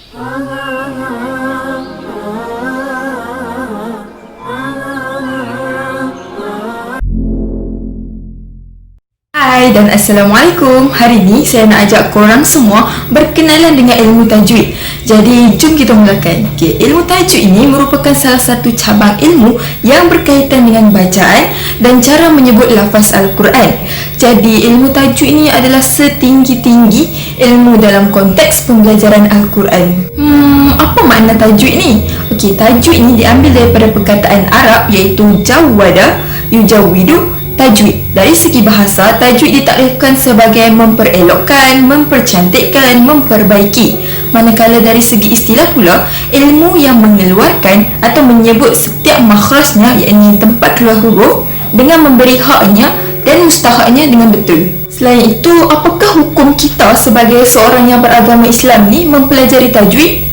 Hai dan Assalamualaikum. Hari ini saya nak ajak korang semua berkenalan dengan ilmu tajwid. Jadi jom kita mulakan. Ilmu tajwid ini merupakan salah satu cabang ilmu yang berkaitan dengan bacaan dan cara menyebut lafaz Al-Quran. Jadi ilmu tajwid ini adalah setinggi-tinggi ilmu dalam konteks pembelajaran Al-Quran. Apa makna tajwid ni? Tajwid ini diambil daripada perkataan Arab iaitu jawwada, yujawidu, tajwid. Dari segi bahasa, tajwid ditakrifkan sebagai memperelokkan, mempercantikkan, memperbaiki. Manakala dari segi istilah pula, ilmu yang mengeluarkan atau menyebut setiap makhrajnya, yakni tempat keluar huruf, dengan memberi haknya dan mustahaknya dengan betul. Selain itu, apakah hukum kita sebagai seorang yang beragama Islam ni mempelajari tajwid?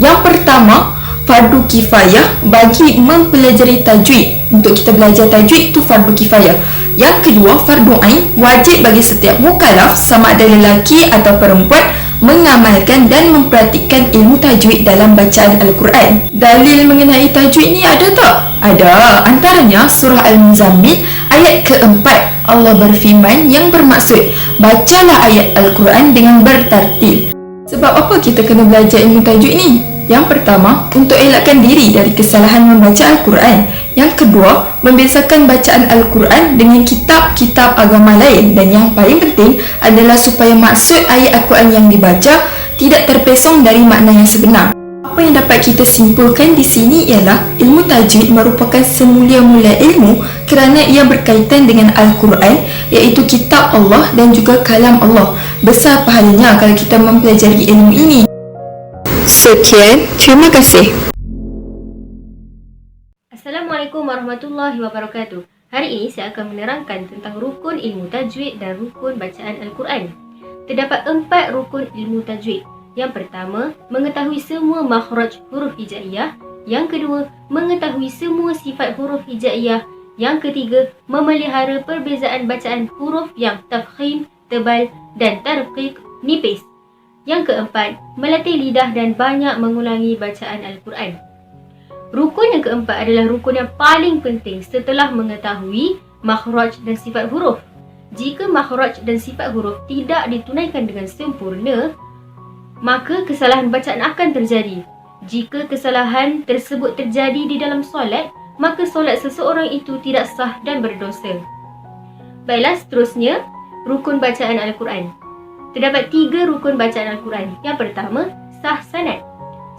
Yang pertama, fardu kifayah bagi mempelajari tajwid. Untuk kita belajar tajwid itu fardu kifayah. Yang kedua, fardu ain, wajib bagi setiap mukallaf sama ada lelaki atau perempuan mengamalkan dan mempraktikkan ilmu tajwid dalam bacaan Al-Quran. Dalil mengenai tajwid ni ada tak? Ada. Antaranya surah Al-Muzammil ayat keempat. Allah berfirman yang bermaksud, bacalah ayat Al-Quran dengan bertartil. Sebab apa kita kena belajar ilmu tajwid ni? Yang pertama, untuk elakkan diri dari kesalahan membaca Al-Quran. Yang kedua, membiasakan bacaan Al-Quran dengan kitab-kitab agama lain. Dan yang paling penting adalah supaya maksud ayat Al-Quran yang dibaca tidak terpesong dari makna yang sebenar. Apa yang dapat kita simpulkan di sini ialah ilmu tajwid merupakan semulia-mulia ilmu kerana ia berkaitan dengan Al-Quran, iaitu kitab Allah dan juga kalam Allah. Besar pahalanya kalau kita mempelajari ilmu ini. Sekian, terima kasih. Assalamualaikum warahmatullahi wabarakatuh. Hari ini saya akan menerangkan tentang rukun ilmu tajwid dan rukun bacaan Al-Quran. Terdapat 4 rukun ilmu tajwid. Yang pertama, mengetahui semua makhraj huruf hijaiyah. Yang kedua, mengetahui semua sifat huruf hijaiyah. Yang ketiga, memelihara perbezaan bacaan huruf yang tafkhim, tebal dan tarqiq, nipis. Yang keempat, melatih lidah dan banyak mengulangi bacaan Al-Quran. Rukun yang keempat adalah rukun yang paling penting setelah mengetahui makhraj dan sifat huruf. Jika makhraj dan sifat huruf tidak ditunaikan dengan sempurna, maka kesalahan bacaan akan terjadi. Jika kesalahan tersebut terjadi di dalam solat, maka solat seseorang itu tidak sah dan berdosa. Baiklah, seterusnya, rukun bacaan Al-Quran. Terdapat 3 rukun bacaan Al-Quran. Yang pertama, sah sanad.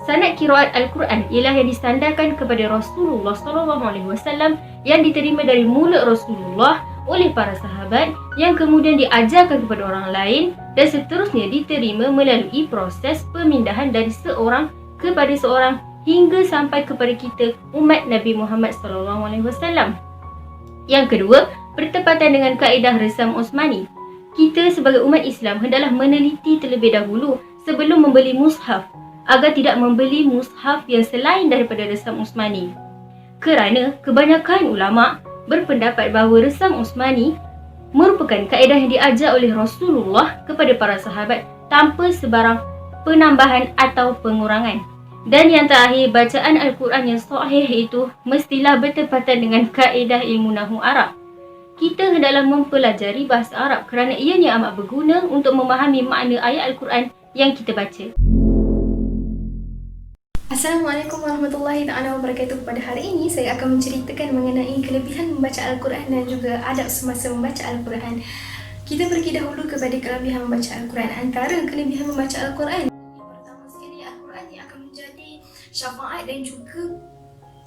Sanad qiraat Al-Quran ialah yang disandarkan kepada Rasulullah SAW yang diterima dari mulut Rasulullah oleh para sahabat yang kemudian diajarkan kepada orang lain dan seterusnya diterima melalui proses pemindahan dari seorang kepada seorang hingga sampai kepada kita umat Nabi Muhammad SAW. Yang kedua, bertepatan dengan kaedah resam Osmani. Kita sebagai umat Islam hendaklah meneliti terlebih dahulu sebelum membeli mushaf agar tidak membeli mushaf yang selain daripada resam Osmani. Kerana kebanyakan ulama berpendapat bahawa resam Osmani merupakan kaedah yang diajar oleh Rasulullah kepada para sahabat tanpa sebarang penambahan atau pengurangan. Dan yang terakhir, bacaan Al-Quran yang sahih itu mestilah bertepatan dengan kaedah ilmu Nahwu Arab. Kita hendaklah mempelajari bahasa Arab kerana ianya amat berguna untuk memahami makna ayat Al-Quran yang kita baca. Assalamualaikum warahmatullahi wabarakatuh. Pada hari ini saya akan menceritakan mengenai kelebihan membaca Al-Quran dan juga adab semasa membaca Al-Quran. Kita pergi dahulu kepada kelebihan membaca Al-Quran. Antara kelebihan membaca Al-Quran, yang pertama sekali, Al-Quran yang akan menjadi syafaat dan juga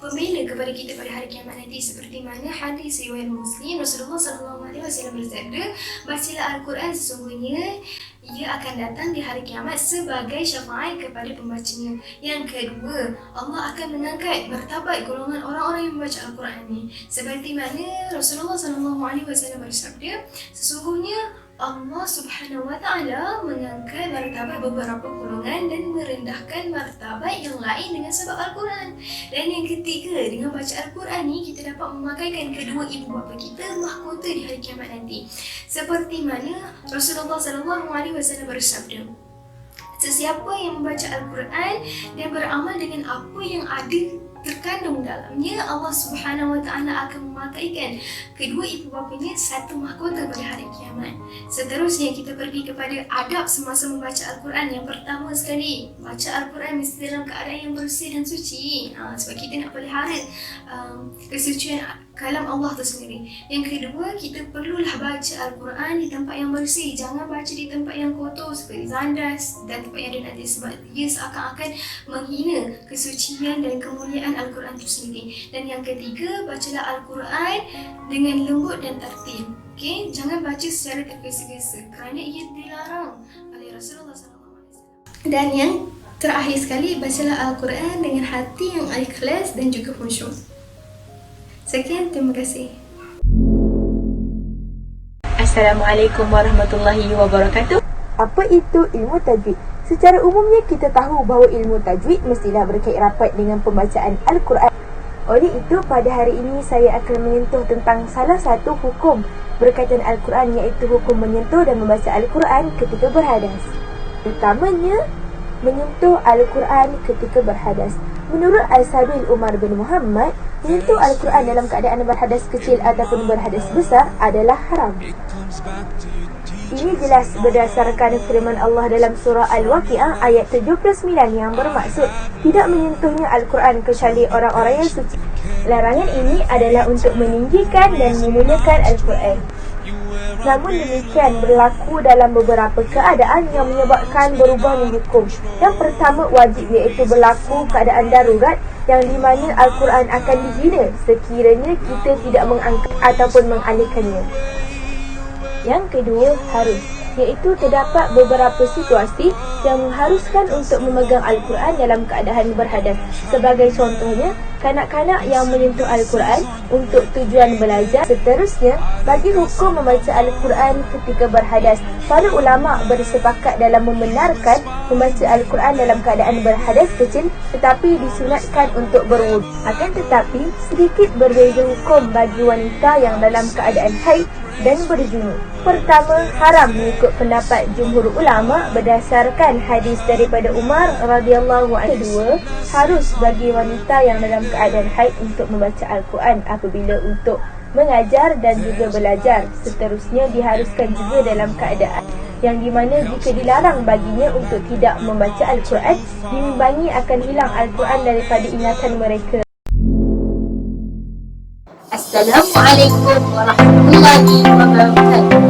pembela kepada kita pada hari kiamat nanti, seperti mana hadis riwayat Muslim, Rasulullah SAW bersabda, bacalah Al-Quran, sesungguhnya ia akan datang di hari kiamat sebagai syafaat kepada pembacanya. Yang kedua, Allah akan mengangkat martabat golongan orang-orang yang membaca Al-Quran ini, seperti mana Rasulullah SAW bersabda, sesungguhnya Allah Subhanahu Wa Taala mengangkat martabat beberapa golongan dan merendahkan martabat yang lain dengan sebab Al-Quran. Dan yang ketiga, dengan baca Al-Quran ni kita dapat memakaikan kedua ibu bapa kita mahkota di hari kiamat nanti. Seperti mana Rasulullah SAW bersabda, Sesiapa yang membaca Al-Quran dan beramal dengan apa yang ada terkandung dalamnya, Allah Subhanahu Wa Taala akan memakaikan kedua ibu bapanya satu mahkota pada hari kiamat. Seterusnya kita pergi kepada adab semasa membaca Al-Quran. Yang pertama sekali, baca Al-Quran mesti dalam keadaan yang bersih dan suci. Sebab kita nak pelihara kesucian kalam Allah tu sendiri. Yang kedua, kita perlulah baca Al-Quran di tempat yang bersih. Jangan baca di tempat yang kotor seperti zandas dan tempat yang ada najis, sebab ia seakan-akan menghina kesucian dan kemuliaan Al-Quran itu sendiri. Dan yang ketiga, bacalah Al-Quran dengan lembut dan tertib. Okey, jangan baca secara tergesa-gesa kerana ia dilarang oleh Rasulullah SAW. Dan yang terakhir sekali, bacalah Al-Quran dengan hati yang ikhlas dan juga khusyuk. Sekian, terima kasih. Assalamualaikum warahmatullahi wabarakatuh. Apa itu ilmu tajwid? Secara umumnya kita tahu bahawa ilmu tajwid mestilah berkait rapat dengan pembacaan Al-Quran. Oleh itu, pada hari ini saya akan menyentuh tentang salah satu hukum berkaitan Al-Quran, iaitu hukum menyentuh dan membaca Al-Quran ketika berhadas. Utamanya, menyentuh Al-Quran ketika berhadas. Menurut Al-Sabil Umar bin Muhammad, menyentuh Al-Quran dalam keadaan berhadas kecil ataupun berhadas besar adalah haram. Ini jelas berdasarkan firman Allah dalam surah Al-Waqi'ah ayat 79 yang bermaksud tidak menyentuhnya Al-Quran kecuali orang-orang yang suci. Larangan ini adalah untuk meninggikan dan memuliakan Al-Quran. Namun demikian berlaku dalam beberapa keadaan yang menyebabkan berubahnya hukum. Yang pertama wajib, iaitu berlaku keadaan darurat yang di mana Al-Quran akan dihina sekiranya kita tidak mengangkat ataupun mengalihkannya. Yang kedua harus, iaitu terdapat beberapa situasi yang mengharuskan untuk memegang Al-Quran dalam keadaan berhadas. Sebagai contohnya, kanak-kanak yang menyentuh Al-Quran untuk tujuan belajar. Seterusnya, bagi hukum membaca Al-Quran ketika berhadas, para ulama bersepakat dalam membenarkan membaca Al-Quran dalam keadaan berhadas kecil tetapi disunatkan untuk berwudu. Akan tetapi, sedikit berbeza hukum bagi wanita yang dalam keadaan haid dan berjunub. Pertama, haram mengikut pendapat jumhur ulama berdasarkan hadis daripada Umar radhiyallahu anhu. Kedua, harus bagi wanita yang dalam keadaan haid untuk membaca Al-Quran apabila untuk mengajar dan juga belajar. Seterusnya, diharuskan juga dalam keadaan yang di mana jika dilarang baginya untuk tidak membaca Al-Quran, diimbangi akan hilang Al-Quran daripada ingatan mereka. Assalamualaikum warahmatullahi wabarakatuh.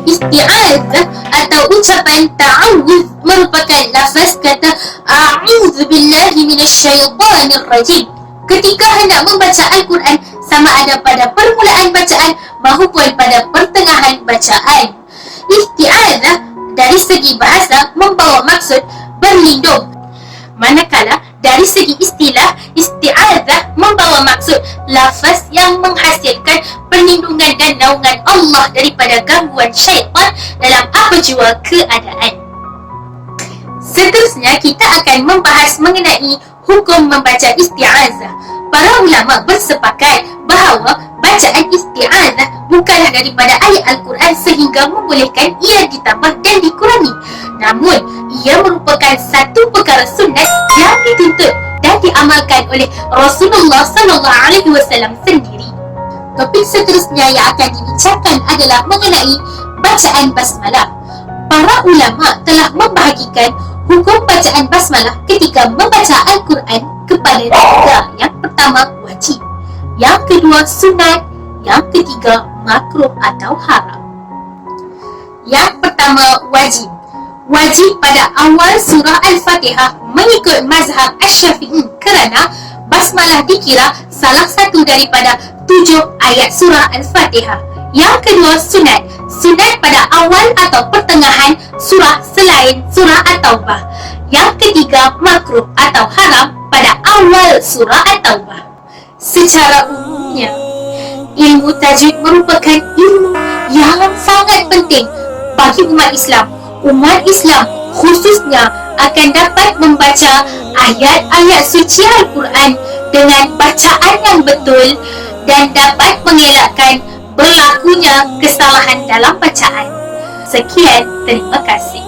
Isti'adzah atau ucapan ta'awudz merupakan lafaz kata a'udzu billahi minasyaitonir rajim. Ketika hendak membaca Al-Quran, sama ada pada permulaan bacaan maupun pada pertengahan bacaan. Isti'adzah dari segi bahasa membawa maksud berlindung, manakala dari segi istilah, isti'adzah membawa maksud lafaz yang menghasilkan perlindungan dan naungan Allah daripada gangguan syaitan dalam apa jua keadaan. Seterusnya, kita akan membahas mengenai hukum membaca isti'adzah. Para ulama bersepakat bahawa bacaan isti'adzah bukanlah daripada ayat Al-Quran sehingga membolehkan ia ditambah dan dikurangi. Namun, ia merupakan satu perkara sunat yang dituntut dan diamalkan oleh Rasulullah SAW sendiri. Topik seterusnya yang akan dibincangkan adalah mengenai bacaan basmalah. Para ulama telah membahagikan hukum bacaan basmalah ketika membaca Al-Quran kepada tiga. Yang pertama, wajib. Yang kedua, sunat. Yang ketiga, makruh atau haram. Yang pertama, wajib. Wajib pada awal surah Al-Fatihah mengikut mazhab Asy-Syafi'i kerana basmalah dikira salah satu daripada 7 ayat surah Al-Fatihah. Yang kedua, sunat. Sunat pada awal atau pertengahan surah selain surah At-Taubah. Yang ketiga, makruh atau haram pada awal surah At-Taubah. Secara umumnya, ilmu tajwid merupakan ilmu yang sangat penting bagi umat Islam. Umat Islam khususnya akan dapat membaca ayat-ayat suci Al-Quran dengan bacaan yang betul dan dapat mengelakkan berlakunya kesalahan dalam bacaan. Sekian, terima kasih.